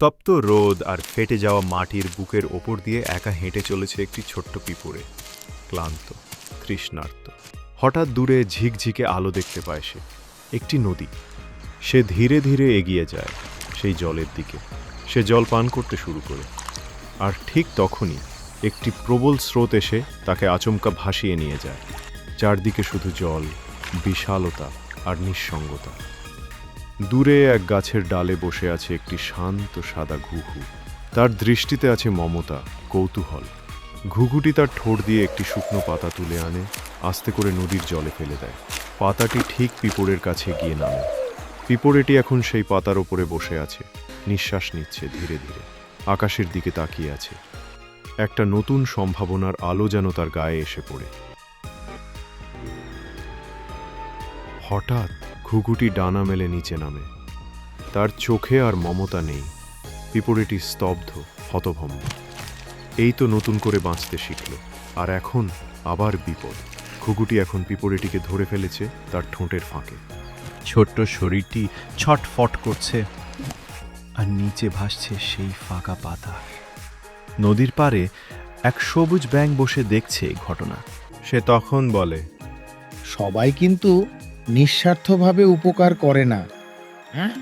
তপ্ত রোদ আর ফেটে যাওয়া মাটির বুকের ওপর দিয়ে একা হেঁটে চলেছে একটি ছোট্ট পিঁপড়ে, ক্লান্ত, তৃষ্ণার্ত। হঠাৎ দূরে ঝিকঝিকে আলো দেখতে পায় সে, একটি নদী। সে ধীরে ধীরে এগিয়ে যায় সেই জলের দিকে। সে জল পান করতে শুরু করে, আর ঠিক তখনই একটি প্রবল স্রোত এসে তাকে আচমকা ভাসিয়ে নিয়ে যায়। চারদিকে শুধু জল, বিশালতা আর নিঃসঙ্গতা। দূরে এক গাছের ডালে বসে আছে একটি শান্ত সাদা ঘুঘু। তার দৃষ্টিতে আছে মমতা, কৌতূহল। ঘুঘুটি তার ঠোঁট দিয়ে একটি শুকনো পাতা তুলে আনে, আস্তে করে নদীর জলে ফেলে দেয়। পাতাটি ঠিক পিঁপড়ের কাছে গিয়ে নামে। পিঁপড়েটি এখন সেই পাতার ওপরে বসে আছে, নিঃশ্বাস নিচ্ছে ধীরে ধীরে, আকাশের দিকে তাকিয়ে আছে। একটা নতুন সম্ভাবনার আলো যেন তার গায়ে এসে পড়ে। হঠাৎ ঘুঘুটি ডানা মেলে নিচে নামে। তার চোখে আর মমতা নেই। পিঁপড়েটি স্তব্ধ, হতভম্ব। এই তো নতুন করে বাঁচতে শিখল, আর এখন আবার বিপদ। ঘুঘুটি এখন পিঁপড়েটিকে ধরে ফেলেছে তার ঠোঁটের ফাঁকে। ছোট্ট শরীরটি ছটফট করছে, আর নিচে ভাসছে সেই ফাঁকা পাতা। নদীর পাড়ে এক সবুজ ব্যাঙ বসে দেখছে এই ঘটনা। সে তখন বলে, সবাই কিন্তু নিঃস্বার্থভাবে উপকার করে না। হ্যাঁ,